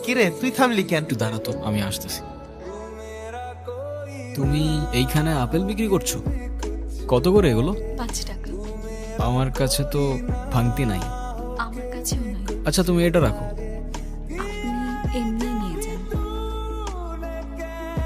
কিরে তুই থামলি কেন? একটু দাঁড়া তো, আমি আসতেছি। তুমি এইখানে আপেল বিক্রি করছো? কত করে এগুলো? 5 টাকা। আমার কাছে তো ভাঙতি নাই। আমার কাছেও নাই। আচ্ছা তুমি এটা রাখো। আপনি এমনি নিয়ে যান।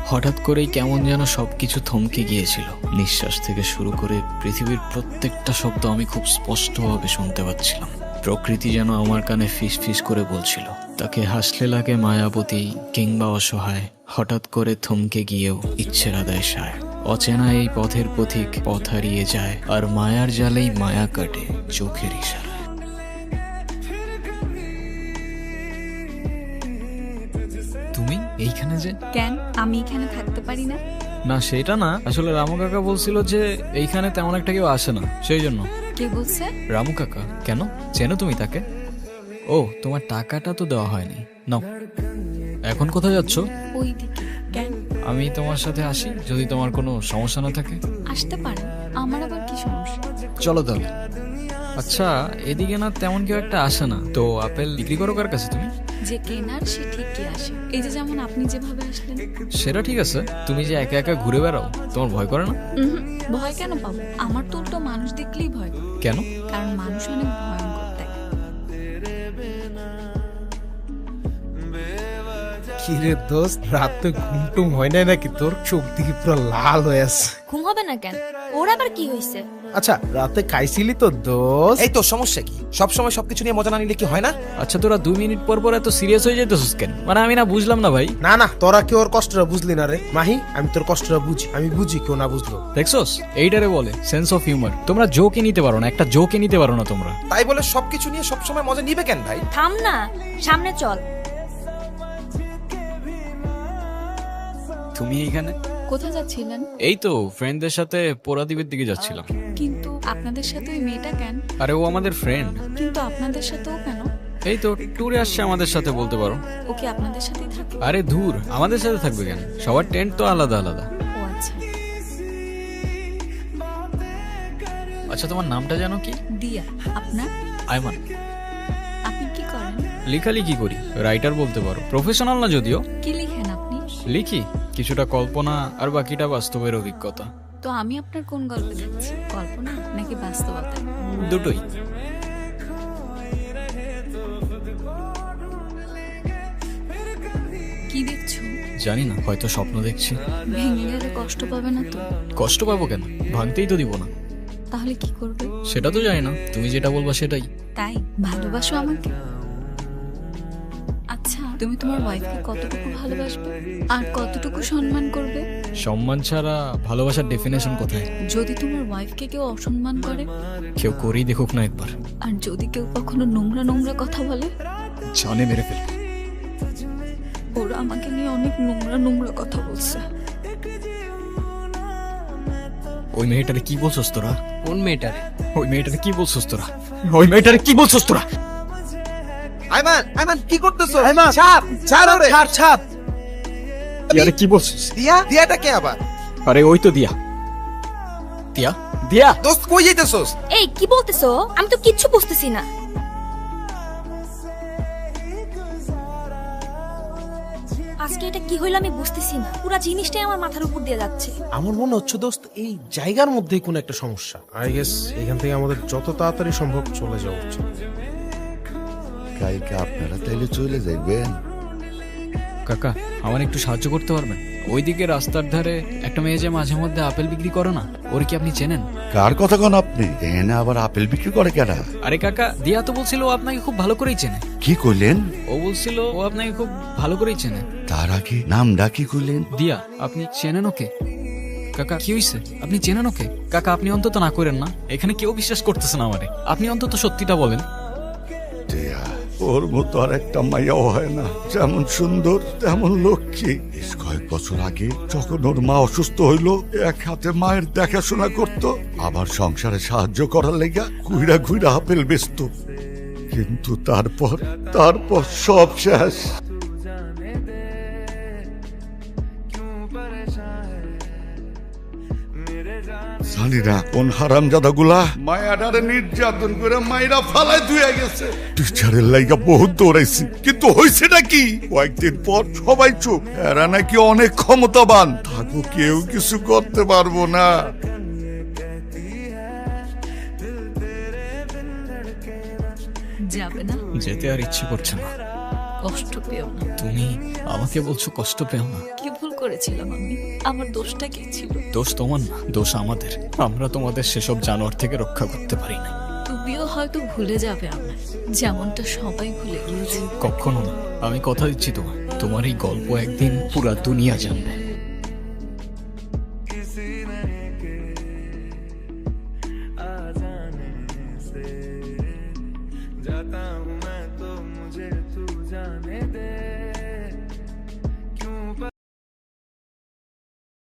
হঠাৎ করেই কেমন যেন সবকিছু থমকে গিয়েছিল। নিঃশ্বাস থেকে শুরু করে পৃথিবীর প্রত্যেকটা শব্দ আমি খুব স্পষ্টভাবে শুনতে পাচ্ছিলাম। প্রকৃতি যেন আমার কানে ফিস ফিস করে বলছিল, তাকে হাসলে লাগে মায়াবতী কিংবা অসহায়, হঠাৎ করে থমকে গিয়েও ইচ্ছের আদায় সায়। অচেনা এই পথের পথিক পথ হারিয়ে যায়, আর মায়ার জালেই মায়া কাটে চোখের ইশারায়। তুমি এইখানে যে? কেন আমি এখানে থাকতে পারি না? না সেটা না, আসলে রামু কাকা বলছিল যে এইখানে তেমন একটা কেউ আসে না, সেই জন্য। কে বলছে? রামু কাকা। কেন, চেনো তুমি তাকে? ও, তোমার টাকাটা তো দেওয়া হয়নি, নাও। এখন কোথায় যাচ্ছ? ওইদিকে। কেন? আমি তোমার সাথে আসি, যদি তোমার কোনো সমস্যা না থাকে। আসতে পারেন, আমার আবার কি সমস্যা? চলো তাহলে। আচ্ছা, এদিকে না তেমন কেউ একটা আসে না, তো আপেল বিক্রি করো কার কাছে তুমি? যে কেনার সে ঠিকই আসে। এই যে যেমন আপনি যেভাবে আসলেন। সেটা ঠিক আছে, তুমি যে একা একা ঘুরে বেড়াও, তোমার ভয় করে না? ভয় কেন পাবো? আমার তো উল্টো মানুষ দেখলেই ভয় করে। কেন? কারণ মানুষ অনেক ভয়ঙ্কর, তাই। কিরে দোস্ত, রাত তো ঘুম টুম হয় নাই নাকি তোর? চোখ দিকে পুরো লাল হয়ে আছে। ঘুম হবে না কেন? ওর আবার কি হয়েছে? আচ্ছা রাতে খাইছিলি তো দোস্ত? এই তো সমস্যা কি? সব সময় সবকিছু নিয়ে মজা না নিলে কি হয় না? আচ্ছা তোরা 2 মিনিট পর পর এত সিরিয়াস হয়ে যাইতেছিস কেন? মানে আমি না বুঝলাম না ভাই। না না, তোরা কি ওর কষ্টটা বুঝলি না রে মাহি? আমি তোর কষ্টটা বুঝি, আমি বুঝি কেউ না বুঝলো। দেখছোস, এইটারে বলে সেন্স অফ হিউমার। তোমরা জোকে নিতে পারো না, একটা জোকে নিতে পারো না তোমরা। তাই বলে সবকিছু নিয়ে সব সময় মজা নিবে কেন ভাই? থাম না, সামনে চল। তুমি এইখানে? কোথায় যাচ্ছিলেন? এই তো ফ্রেন্ডদের সাথে পোড়াদ্বীপের দিকে যাচ্ছিলাম। কিন্তু আপনাদের সাথে ওই মেয়েটা কেন? আরে ও আমাদের ফ্রেন্ড। কিন্তু আপনাদের সাথেও কেন? এই তো ট্যুরে আসছে আমাদের সাথে, বলতে পারো। ও কি আপনাদের সাথেই থাকে? আরে ধুর, আমাদের সাথে থাকবে কেন? সবার টেন্ট তো আলাদা আলাদা। ও আচ্ছা। আচ্ছা তোমার নামটা জানো কি? দিয়া। আপনার? আয়মান। আপনি কি করেন? লেখালেখি করি, রাইটার বলতে পারো। প্রফেশনাল না যদিও। কি লিখেন আপনি? লিখি কিছুটা কল্পনা, আর বাকিটা বাস্তবের অভিজ্ঞতা। তো আমি আপনার কোন গল্পে দেখছি? কল্পনা নাকি বাস্তবতা? দুটোই। কি দেখছো? জানি না, হয়তো স্বপ্ন দেখছি। ভেঙে গেলে কষ্ট পাবে না তো? কষ্ট পাবো কেন? ভাঙতেই তো দিব না। তাহলে কি করবে? সেটা তো জানি না, তুমি যেটা বলবা সেটাই। তাই ভালোবাসো আমাকে? আচ্ছা, তুমি তোমার ওয়াইফকে কতটুকু ভালোবাসবে আর কতটুকু সম্মান করবে? সম্মান ছাড়া ভালোবাসার ডেফিনেশন কোথায়? যদি তোমার ওয়াইফকে কেউ অসম্মান করে? কেউ করেই দেখুক না একবার। আর যদি কেউ কখনো নোংরা নোংরা কথা বলে? জানে মেরে ফেলবে। ওরা আমাকে নিয়ে অনেক নোংরা নোংরা কথা বলছে। ওই মেয়েটারে কি বলছস তোরা? কোন মেয়েটারে? ওই মেয়েটারে কি বলছস তোরা? ওই মেয়েটারে কি বলছস তোরা? আয়মান, আয়মান কি করতেছো? আয়মান, ছাড়, ছাড় ওরে। ছাড় ছাড়। আরে কি বলছস? দিয়া, দিয়াটা কে আবার? আরে ওই তো দিয়া। দিয়া, দিয়া। দোস্ত কই যাইতেছস? এই কি বলতেছো? আমি তো কিচ্ছু বুঝতেছি না। আজকে এটা কি হইলো আমি বুঝতেছি না। পুরা জিনিসটাই আমার মাথার উপর দিয়ে যাচ্ছে। আমার মনে হচ্ছে দোস্ত এই জায়গার মধ্যেই কোনো একটা সমস্যা। আই গেস এখান থেকে আমাদের যত তাড়াতাড়ি সম্ভব চলে যাওয়া উচিত। কালকে আপনারা তাইলে চলে যাইবেন? কাকা, আমার একটু সাহায্য করতে পারবেন? ওইদিকে রাস্তার ধারে একটা মেয়ে যে মাঝে মধ্যে আপেল বিক্রি করে না, ওর কি আপনি চেনেন? কার কথা কন আপনি? এনে আবার আপেল বিক্রি করে কেনা? আরে কাকা, দিয়া তো বলছিল ও আপনাকে খুব ভালো করেই চেনে। কি কইলেন? ও বলছিল ও আপনাকে খুব ভালো করেই চেনে। তার আগে নামটা কি কইলেন? দিয়া, আপনি চেনেন ওকে? কাকা কি হইছে? আপনি চেনেন ওকে? কাকা আপনি অন্তত না করেন না, এখানে কেউ বিশ্বাস করতেছে না আমারে। আপনি অন্তত সত্যিটা বলেন। দেয়া, ওর মতো আর একটা মাইয়াও হয় না। যেমন সুন্দর তেমন লক্ষ্মী। বেশ কয়েক বছর আগে যখন ওর মা অসুস্থ হইল, এক হাতে মায়ের দেখাশোনা করত, আবার সংসারে সাহায্য করার লেগা ঘুইরা ঘুইরা আপেল বেচত। কিন্তু তারপর সব শেষ। জানি না কোন হারামজাদাগুলা মায়াডারে নির্যাতন করে মাইরা ফালায় ধুয়ে গেছে। টিচারের লাইগা বহুত দৌড়াইছি, কিন্তু হয়েছেটা কি? কয়েকদিন পর সবাই চুপ। এরা নাকি অনেক ক্ষমতাবান, থাকো কেউ কিছু করতে পারবো না। যাবে না? যেতে আর ইচ্ছে করছে না। কষ্ট পেও না। তুমি আমাকে বলছো কষ্ট পেও না? কি ভুল করেছিলাম আমি? আমার দোষটা কি ছিল? দোষ তোমার না, দোষ আমাদের। আমরা তোমাদের সেসব জানোয়ার থেকে রক্ষা করতে পারি না। তুমিও হয়তো ভুলে যাবে আমায়, যেমনটা সবাই ভুলে গিয়েছে। কখনো না, আমি কথা দিচ্ছি তোমার এই গল্প একদিন পুরা দুনিয়া জানবে।